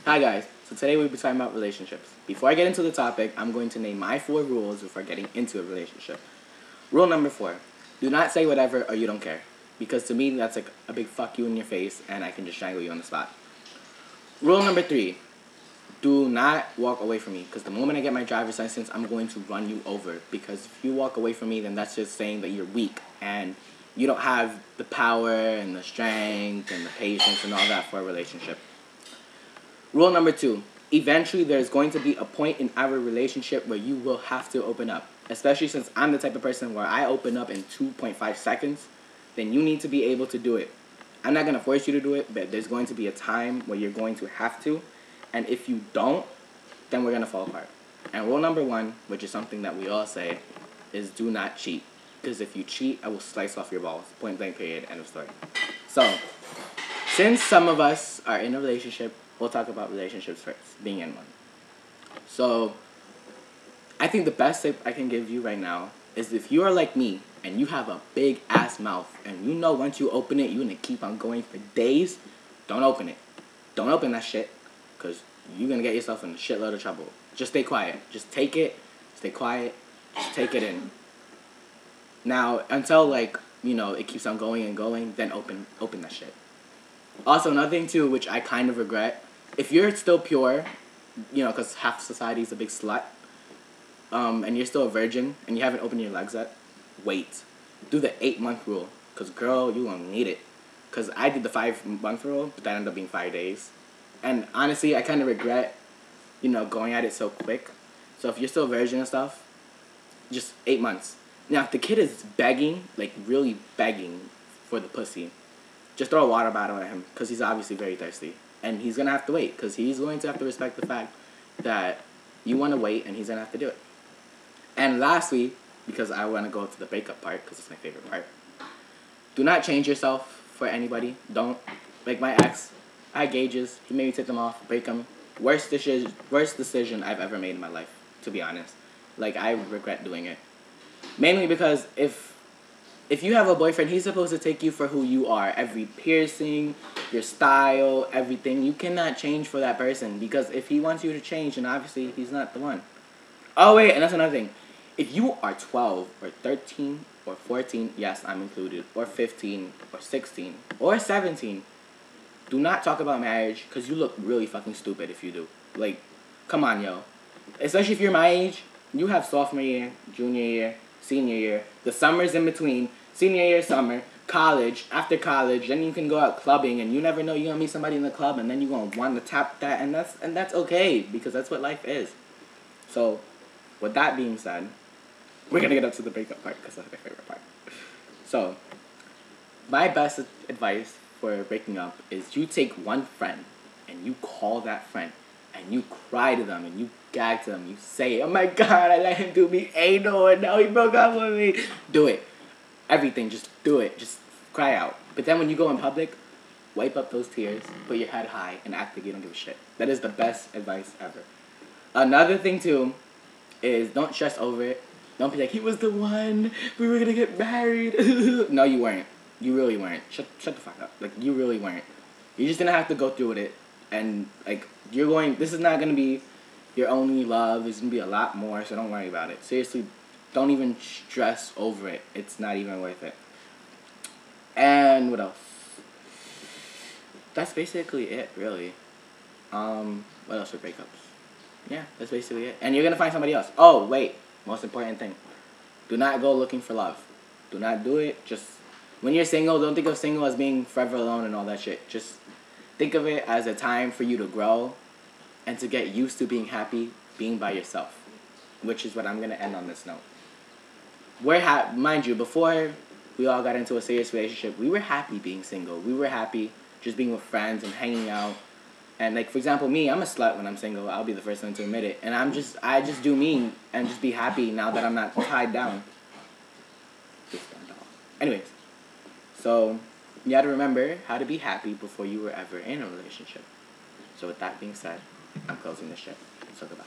Hi guys, so today we'll be talking about relationships. Before I get into the topic, I'm going to name my 4 rules before getting into a relationship. Rule number 4, do not say whatever or you don't care. Because to me, that's like a big fuck you in your face and I can just strangle you on the spot. Rule number 3, do not walk away from me. Because the moment I get my driver's license, I'm going to run you over. Because if you walk away from me, then that's just saying that you're weak and you don't have the power and the strength and the patience and all that for a relationship. Rule number 2, eventually there's going to be a point in our relationship where you will have to open up. Especially since I'm the type of person where I open up in 2.5 seconds, then you need to be able to do it. I'm not going to force you to do it, but there's going to be a time where you're going to have to. And if you don't, then we're going to fall apart. And rule number 1, which is something that we all say, is do not cheat. Because if you cheat, I will slice off your balls. Point blank period, end of story. So, since some of us are in a relationship, we'll talk about relationships first, being in one. So, I think the best tip I can give you right now is if you are like me and you have a big ass mouth and you know once you open it, you're going to keep on going for days, don't open it. Don't open that shit because you're going to get yourself in a shitload of trouble. Just stay quiet. Just take it. Stay quiet. Just take it in. Now, until it keeps on going and going, then open that shit. Also, another thing too, which I kind of regret, if you're still pure, because half society is a big slut, and you're still a virgin, and you haven't opened your legs yet, wait. Do the 8-month rule, because girl, you won't need it. Because I did the 5-month rule, but that ended up being 5 days. And honestly, I kind of regret, going at it so quick. So if you're still a virgin and stuff, just 8 months. Now, if the kid is begging, really begging for the pussy, just throw a water bottle at him, because he's obviously very thirsty. And he's going to have to wait, because he's going to have to respect the fact that you want to wait, and he's going to have to do it. And lastly, because I want to go to the breakup part, because it's my favorite part, do not change yourself for anybody. Don't. Like my ex, I had gauges. He made me take them off, break them. Worst decision I've ever made in my life, to be honest. I regret doing it. Mainly because if you have a boyfriend, he's supposed to take you for who you are. Every piercing, your style, everything. You cannot change for that person. Because if he wants you to change, then obviously he's not the one. Oh, wait, and that's another thing. If you are 12 or 13 or 14, yes, I'm included, or 15 or 16 or 17, do not talk about marriage because you look really fucking stupid if you do. Come on, yo. Especially if you're my age, you have sophomore year, junior year, senior year, the summers in between, senior year, summer, college, after college, then you can go out clubbing and you never know you're going to meet somebody in the club and then you're going to want to tap that and that's okay because that's what life is. So, with that being said, we're going to get up to the breakup part because that's my favorite part. So, my best advice for breaking up is you take one friend and you call that friend and you cry to them and you gag to them. You say, oh my God, I let him do me anal and now he broke up with me. Do it. Everything, just do it. Just cry out. But then when you go in public, wipe up those tears, put your head high, and act like you don't give a shit. That is the best advice ever. Another thing too is don't stress over it. Don't be like, he was the one. We were going to get married. No, you weren't. You really weren't. Shut the fuck up. You really weren't. You're just going to have to go through with it. And, this is not going to be your only love. There's going to be a lot more, so don't worry about it. Seriously, don't even stress over it. It's not even worth it. And what else? That's basically it, really. What else for breakups? Yeah, that's basically it. And you're going to find somebody else. Oh, wait. Most important thing. Do not go looking for love. Do not do it. Just, when you're single, don't think of single as being forever alone and all that shit. Just think of it as a time for you to grow and to get used to being happy being by yourself. Which is what I'm going to end on this note. Mind you, before we all got into a serious relationship, we were happy being single. We were happy just being with friends and hanging out. And for example, me, I'm a slut when I'm single. I'll be the first one to admit it. And I just do me and just be happy now that I'm not tied down. Anyways, so you got to remember how to be happy before you were ever in a relationship. So with that being said, I'm closing this shit. So goodbye.